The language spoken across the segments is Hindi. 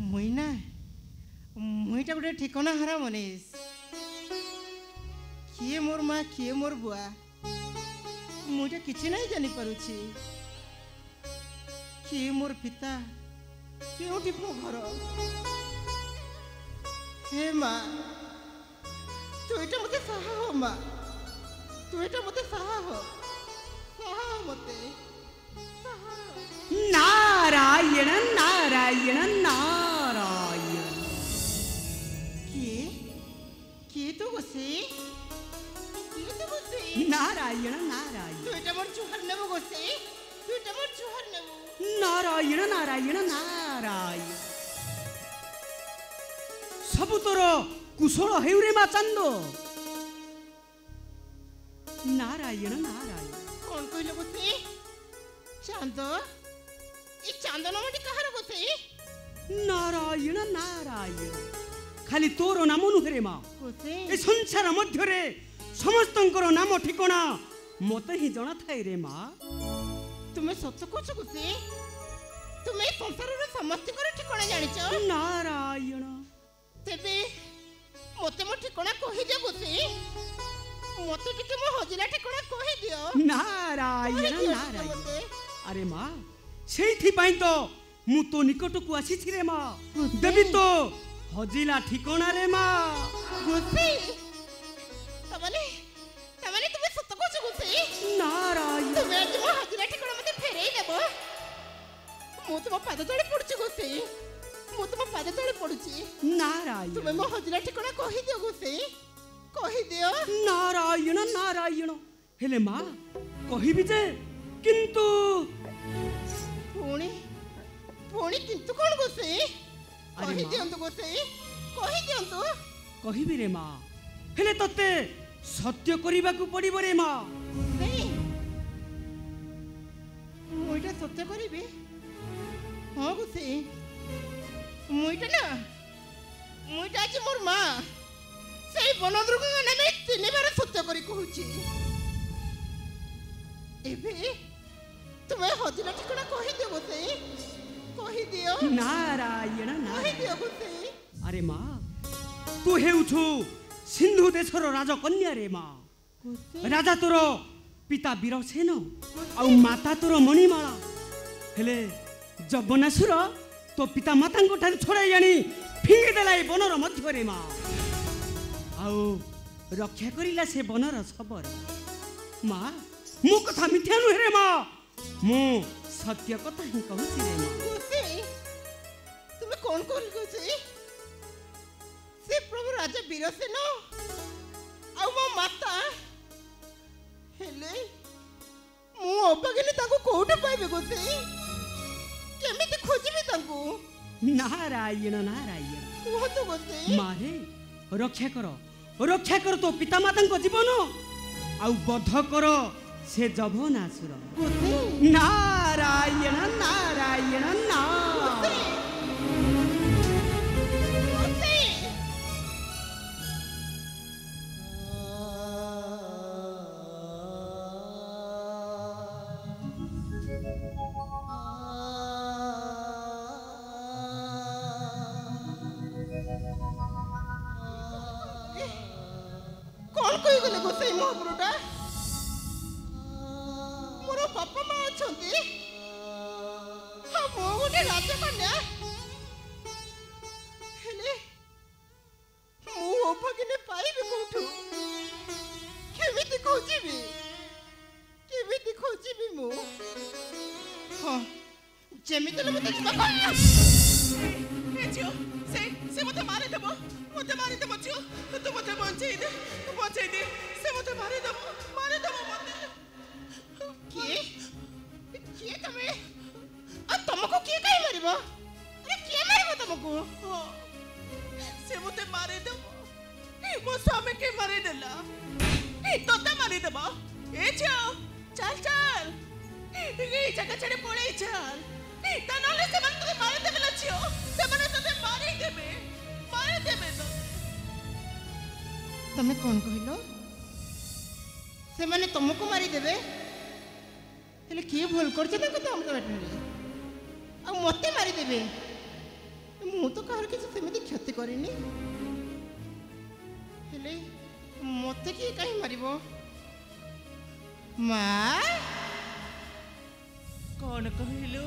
मुई ना मुईटा गोटे ठिकाना हारा मनीष किए मोर माँ किए मोर बुआ मुईटा किसी नहीं जानी पारुछि किए मोर पिता क्योंटी मो घर हे माँ तू एटा मते सहा हो माँ तू एटा मते सहा हो मते नारायण नारायण नारायण किए तो गोसे नारायण नारायण तू एटा मोर चुहर नेबो गोसे तू एटा मोर चुहर नेबो नारायण नारायण नारायण सब तोर कुशल हेउरे मा चांद नारायण नारायण कौन कहले गोसे चांद ई चांदन मटी कहार गोसे नारायण नारायण खाली तोर नाम नुहरे मा गोसे ए संसार मध्य रे समस्तंकर नाम ठिकाना मते ही जଣା थाए रे मा तुम्हें सत कहछ गोसे तुम्हें संसार रे समस्त कर ठिकाना जानिछ नारायण तेबे मते मो ठिकाना कहि दे गोसे मते टिके मो हजिला ठिकाना कहि दियो नारायण नारायण अरे माँ सेठी पाई तो मु तो निकट को आसी छी रे माँ देवी तो हजिला ठिकाना रे माँ गोसे तबले तुम्हें सत कहछ गोसे नारायण तुम्हें आज मो हजिला ठिकाना मते फेरेई देबो मु तुम पाद तळे पडुची गोसे मु तुम पाद तळे पडुची नारायण तुम्हें मो हजिला ठिकाना कहि दियो गोसे कहि दियो नारायण नारायण हेले माँ कहिबी जे किंतु पुणी किंतु कौन गोसे कहि दियंतु गोसे कहि दियंतु कहिबी रे माँ हेले तते सत्य करिबा को पड़िबो रे माँ नहीं मुइटा सत्य करिबी हां गोसे मुइटा आज मोर माँ सेई बनदुर्ग नामे 3 बार सत्य करी कहूची एबे तुम्हें हजिला ठिकाना कहि दियो गोसे कहि दियो नारायण कहि नारायण दियो गोसे अरे माँ तू हेउछु सिंधु देशर राजकन्या रे माँ राजा तोर पिता वीरसेन आ माता तोर मणिमाला हेले जबनासुर तो पिता माता छड़ाई आनी फिंगी देला ए बनर मध्य रे माँ आउ रक्षा करिला से बनर सबर माँ मो कथा मिथ्या नुहे रे माँ मो सत्य कथा ही कहूची रे माँ गोसे तुम्हें कौन गोसे से प्रभु राजा वीरसेन आ मो माता हेले मु अबगिनी ताको कोठे पाइबे गोसे केमिति खोजिबे ताको नारायण नारायण कुह तो गोसे मारे रक्षा कर तो पिता माता जीवन आउ बध कर से जभनासुर गोसे नारायण नारायण नारायण गोसे कौन कहि गले गोसे महापुरुटा मोर बापा माँ अछंती हाँ मो गोटे राजकन्या हेले मु अभागिनी पाइबे कोठु केमिति खोजिबी मु हाँ जेमिति ले मते जिबा ए जियो से मते मारे देबो जियो तू मते बंचेई दे से मते मारे देबो मते किए तुम्हें अब तुमको किए कहीं मारिबो अरे किए मारिबो तुमको से मते मारे देबो मो स्वामी के मारे देला तोते मारी देबो ए जियो चल ए जगह छड़े पड़े चल ता नले से मन तो मारे देबे लछियो से मन तो मारे देबे तो तमे कौन कहलो से माने तुमको मारी देबे किए भूल कर हम बाटे आ मत मारी देबे ମୁଁ ତ କାହାର କିଛି ସେମିତି କ୍ଷତି କରିନି। ହେଲେ ମୋତେ କିଏ କାହିଁ ମାରିବ? ମା କଣ କହିଲୁ?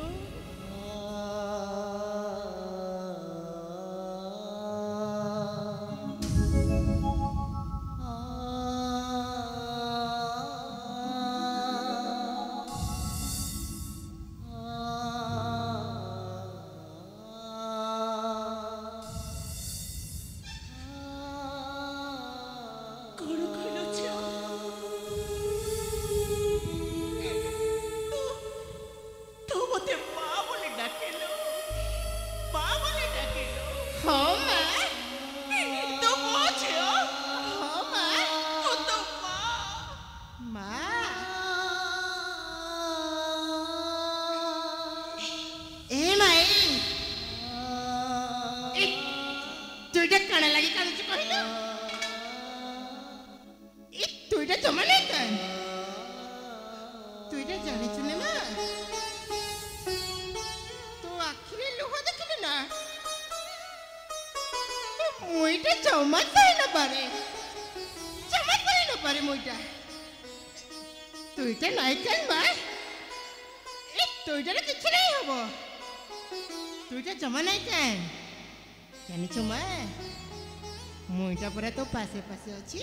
तो पासे पासे अच्छी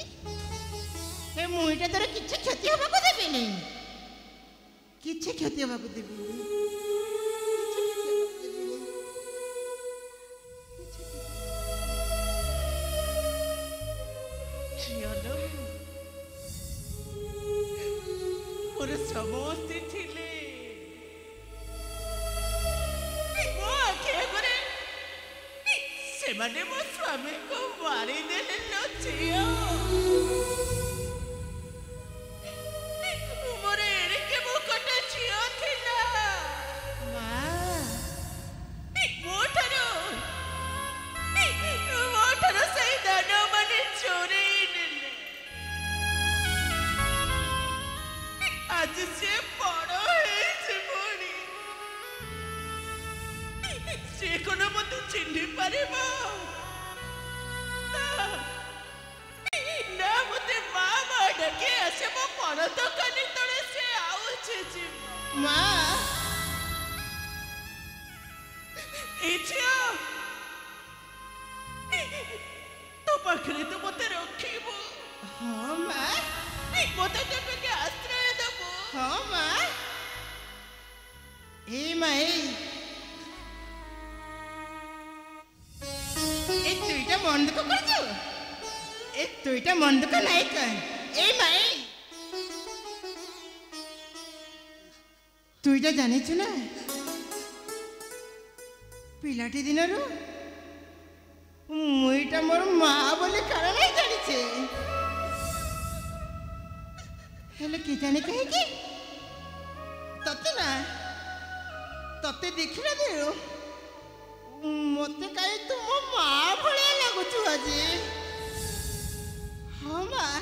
हे मुईटा तोर किछ क्षति होबा को देबेनी किछ क्षति होबा को देबेनी झियोलो मोर समस्त थिले मो आखे करे से माने मो स्वामी को मारी देले लो झियो मोर एरिके मो कटा झियो थिला मां मोठरो सही दानो माने चोरी नेले आज से बड़ो है मोरी से कोनो मत चिन्हि पारिबो ना मते मामा डके आसे मो कोन तो कनी तळे से आउछे जी मां इच्छा तो पाखरे तो मते रखिबो हां मां मते देबे के आश्रय देबो हां मां ए माई ए तुईटा मन दुख करजो ए तुईटा मन दुख नाही कर ए माई तुईटा जानिछु ना पिलाटी दिनरु मुईटा मोर मां बोले कारण नाही जानिछे हेले के जाने कहे कि तते ना तते देखिला देरो मते काई तुम मां भलिया लागुछु आजी हां मां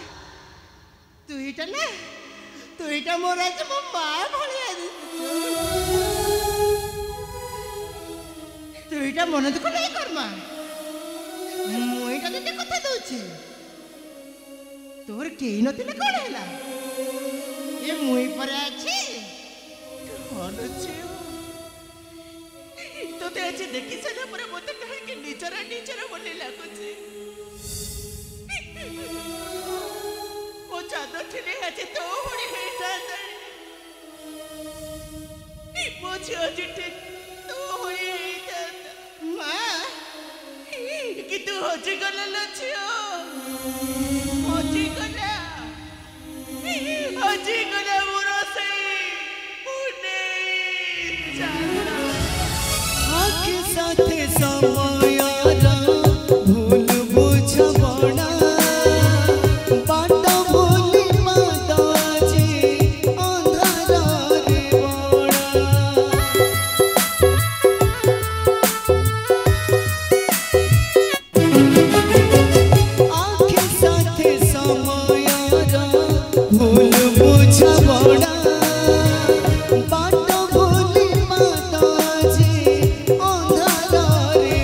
तुईटा ना तुईटा मोर आज मो मां भलिया तुईटा मन दुख नहीं कर मां मुईटा तते कथा दउछि तोर केही नथिले कोन हैला ए मुई पर अछि कोन छै तो ते आज देखि सला पर मते कहे कि निचरा बोले लागुछि ओ चादर ठिले आज तो बड़ी है चादर मो छियो ठीक तो होई चादर मां कि तू हजी गला लछियो हजी गला मोरा से पुने चादर आँख साथे समयरा भूल बुझबणा बाट बोली माताजी अंधारे बणा आँख साथे समयरा भूल बुझबणा बाट बोली माताजी अंधारे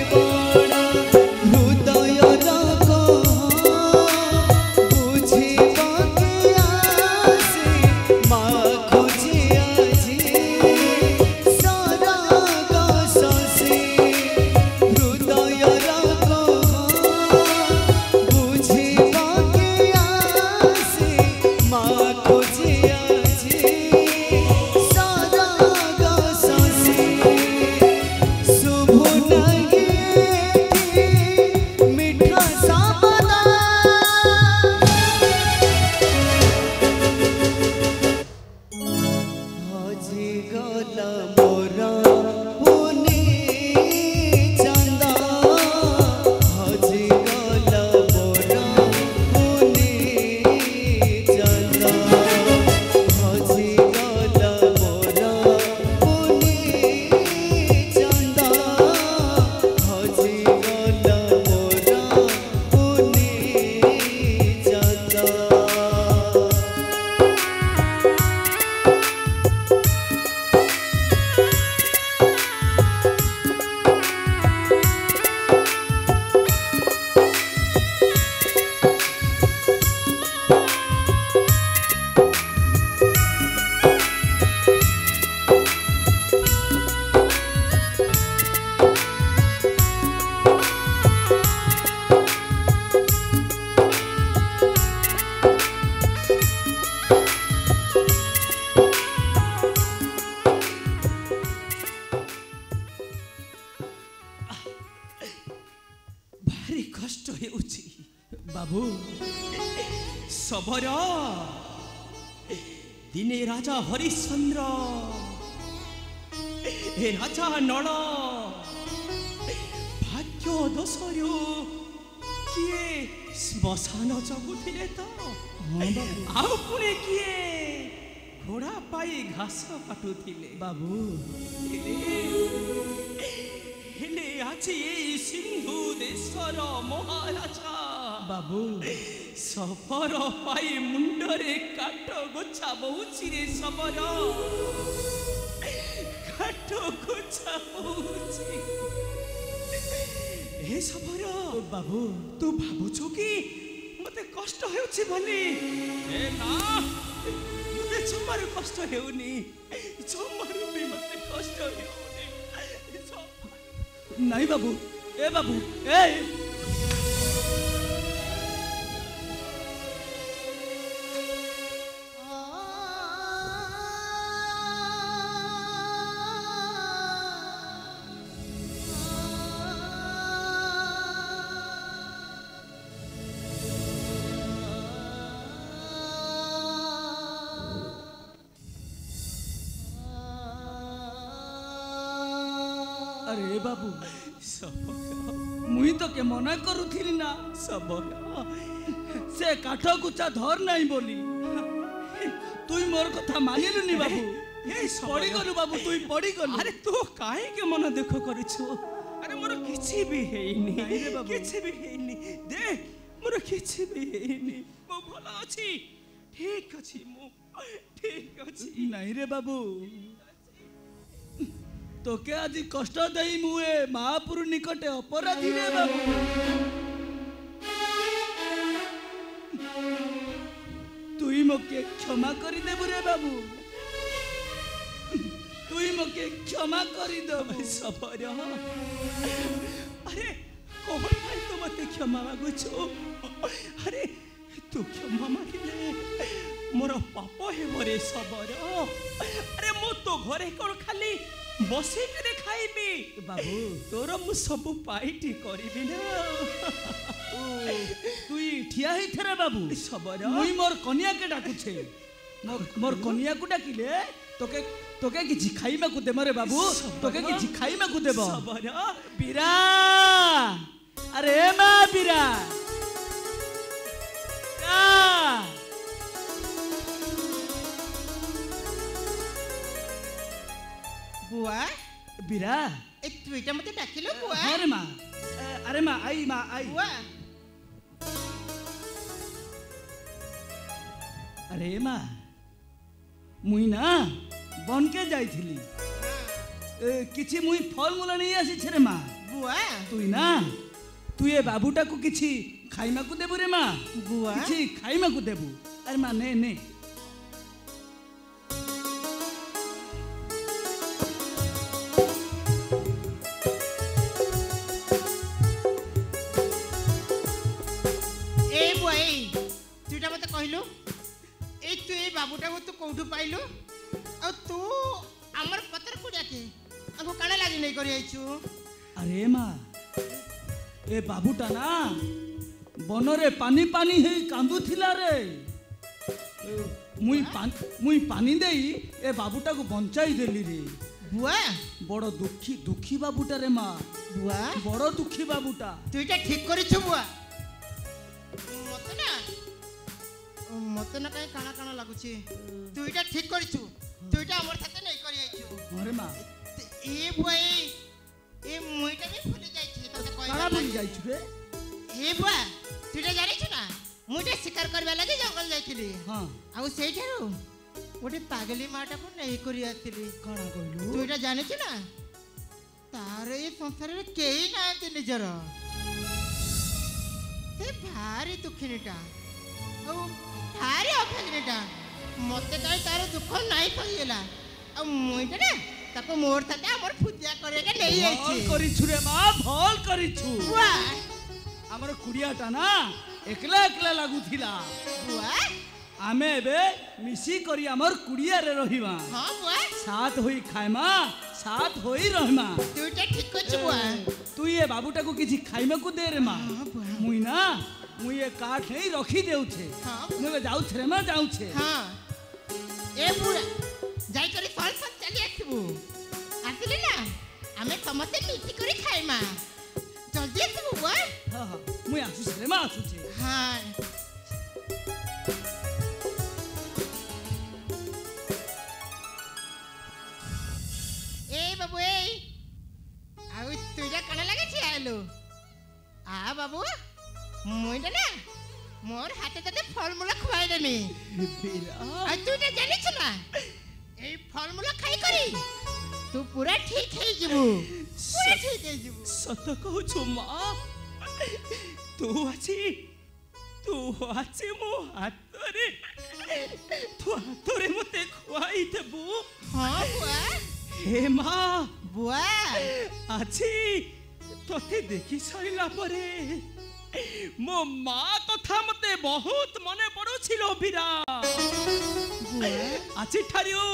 ଭାରି କଷ୍ଟ ହେଉଛି ବାବୁ ସବର। ଦିନେ ରାଜା ହରିଶ୍ଚନ୍ଦ୍ର ଏ ରାଜା ନଳ ଭାଗ୍ୟ ଦୋଷରୁ କିଏ ଶ୍ମଶାନ ଜଗୁଥିଲେ ତ, ଆଉ ପୁଣି କିଏ ଘୋଡ଼ା ପାଇ ଘାସ କାଟୁଥିଲେ ବାବୁ। ହେଲେ ଆଜି ଏଇ ସିନ୍ଧୁ ଦେଶର ମହାରାଜା ବାବୁ ସବର ପାଇ ମୁଣ୍ଡରେ କାଠ ଗୋଛା ବହୁଛି ରେ ସବର, କାଠ ଗୋଛା ବହୁଛି। ଏ ସବର ବାବୁ ତୁ ଭାବୁଛୁ କି ମତେ କଷ୍ଟ ହେଉଛି ବୋଲି? ଏ ନା, ମତେ ଜମାରୁ କଷ୍ଟ ହେଉନି, ଜମାରୁ ବି ମତେ କଷ୍ଟ ହେଉନି। ନାଇଁ ବାବୁ, ଏ ବାବୁ ଏ अरे बाबू मुई तो के मना करूथिली ना ସବର से काठ कुचा धर नहीं बोली तुई मोर कथा मानिलुनी बाबू। पड़ी गलु बाबू, तुई पड़ी गलु। আরে তু কাହିଁକି ମନ ଦୁଃଖ କରୁଛୁ? ଆରେ ମୋର କିଛି ବି ହେଇନି, ନାଇଁ ରେ ବାବୁ। କିଛି ବି ହେଇନି। ଦେ ମୋର କିଛି ବି ହେଇନି, ମୁଁ ଭଲ ଅଛି, ଠିକ ଅଛି, ମୁଁ ଠିକ ଅଛି। नहीं रे बाबू, तोके आज कष्ट देई मुए महापुरु निकटे अपराधी रे बाबू। तुई मोके क्षमा करी देबु रे बाबू, तुई मोके क्षमा करी देबु। ସବର ଆରେ କଣ ପାଇଁ ତୁ ମତେ କ୍ଷମା ମାଗୁଛୁ? ଆରେ ତୁ କ୍ଷମା ମାଗିଲେ ମୋର ପାପ ହେବ ରେ ସବର। ଆରେ ମୁଁ ତୋ ଘରେ କଣ ଖାଲି ବସିକିରି ଖାଇବି ବାବୁ ତୋର ମୁଁ ସବୁ ପାଇଟି କରିବି ନା। तुई ठिया ही थेरे बाबू। ସବର मुई मोर कन्या के डाकुछे, मोर कन्या को डाकिले तोके तोके किछि खाइमा को देमरे बाबू, तोके किछि खाइमा को देबो। ସବର बीरा अरे मा बीरा का बुआ बीरा ए तू এটা মতে ডাকিলো বুয়া? अरे माँ, अरे माँ आई বুয়া अरे माँ मुई ना बन के जाइथिली किछि मुई फल मूल नहीं आसी छे रे माँ। बुआ तुई ना तू ये बाबूटा को किछि खाइमा को देबु रे माँ, बुआ किछि खाइमा को देबु। अरे माँ ने ने ए बुआ ए तू এটা মতে কইলু এই তুই এই বাবুটাকে তু কোউঠু পাইলু আর তু আমার পতর কুড়াকে আমকো কানা লাগি নাই করি আইছু? अरे माँ ए बाबूटा ना बनरे पानी पानी हे कांदू थिला रे। मुई पानी देई ए बाबूटा को बंचाई देली रे। बुआ बड़ दुखी दुखी बाबूटा रे माँ, बुआ बड़ दुखी बाबूटा। তুই এটা ঠিক করিছু বুয়া? মতে না কাই কানা কানা লাগুছি। তুই এটা ঠিক করিছু, তুই এটা আমার সাথে নাই করি আইছু। अरे माँ এ বুয়া এ মুইটা বি ভুলে যাইছি তোতে কই। काड़ा बोली जाई छु रे। এ বুয়া তুই এটা জানিছু না মুইটা শিকার করবা লাগি জঙ্গল যাইছিলি। हाँ ଆଉ ସେଇଠାରୁ ଗୋଟେ ପାଗଲି ମାଟାକୁ ନେଇ କରି ଆସିଲି। काड़ा कहलु ତୁ এটা ଜାଣିଛୁ ନା ତାର ଏ ସଂସାରରେ କେହି ନାହାନ୍ତି ନିଜର। ସେ ଭାରି ଦୁଃଖିନୀଟା ଆଉ ଭାରି ଅଭାଗିନୀଟା। ମତେ କାହିଁ ତାର ଦୁଃଖ ନାହିଁ କହିଗଲା। ଆଉ ମୁଇଁଟା ନା ତାକୁ ମୋର ସାଥେ ଆମର ପୂଜା କରିବାକୁ ନେଇ भल ଯାଇଛି। करिछु रे माँ, भल करिछु। ବୁଆ हमर कुड़ियाटा ना एकला एकला लागुथिला। ବୁଆ आमे एबे मिसी करी हमर कुड़िया रे रहिबा, ହଁ ବୁଆ साथ होई खाइमा, साथ होई रहमा। ତୁ ଏଇଟା ଠିକ କରିଛୁ ବୁଆ। तू ये ए बाबूटा को किसी खाइमा को दे रे माँ हाँ, बुआ। मुई ना मुई ये काठ नहीं रखी देउछे हाँ। मुई जाऊ रे माँ जाऊ छे हाँ ए बुआ जाई करी फल फल चली आसबू आसिले ना आमे समस्ते मिठी करी खाइमा जल्दी आसबू बुआ हाँ हाँ मुई आसु रे माँ आसु छे हाँ ए बाबू ए आउ तुइरा कण लागे छी आलो आ बाबू मुइटा ना मोर हाथे तते फलमूल खुआई देमी बेरा आ तुइटा जानिछ ना ए फलमूल खाई करी तू पूरा ठीक है जीबू पूरा ठीक है जीबू सत कहू छु माँ तू आछि मो हातरे तू हातरे मते खुआई देबू हाँ बुआ हे माँ बुआ आछि तोते देखि सरिला परे मो माँ कथा मते बहुत मने पड़ुछिलो बीरा आछि ठारियो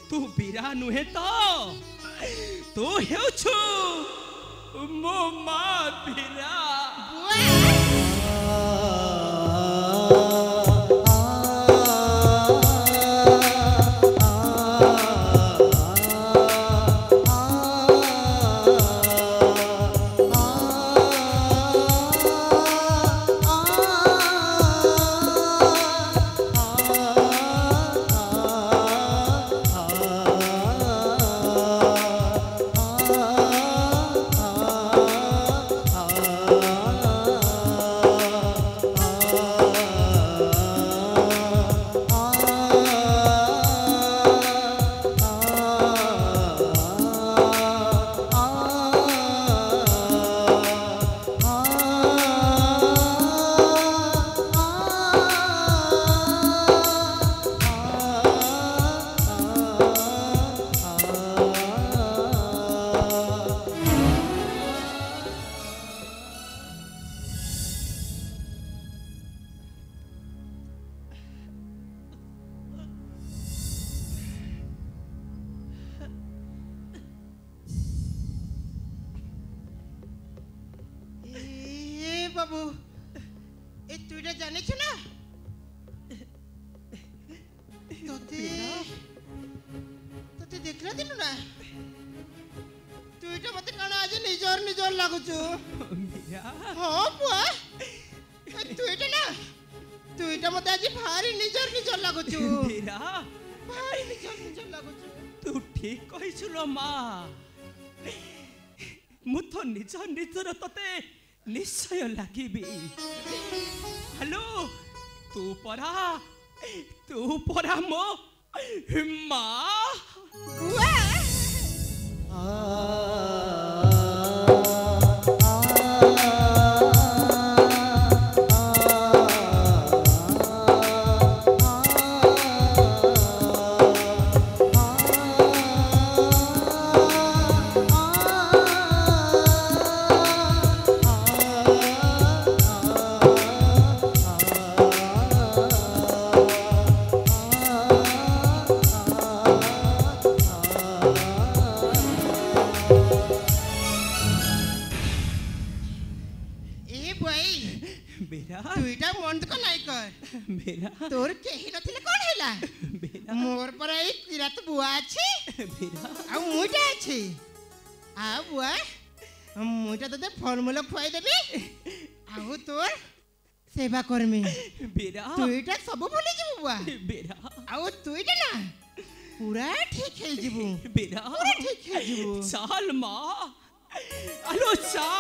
तू बीरा नुहे तो तू हेउछु मो माँ बीरा बाबू ए तुइटा जानिछ ना तोते देखला दिनु ना तुइटा मते काना आज निजर लागुछु बीरा हाँ बुआ तुइटा ना तुइटा मते आज भारी निजर लागुछु बीरा भारी निजर लागुछु तू ठीक कहिसुलो माँ मु तो निजर तते निश्चय लागिबी हेलो तू परा मो माँ बुआ बेरा तुइटा मन को नहीं कर बेरा तोर केही नथिले कोन हैला बेरा मोर पर आई किरात बुआ अछि बेरा आ मुइटा अछि आ बुआ मुइटा तते फलमूल खुआई देबी आ तोर सेवा करमी बेरा तुइटा सब भूली जीबू बुआ बेरा आ तुइटा ना पूरा ठीक है जीबू बेरा पूरा ठीक है जीबू चाल माँ अलो चाल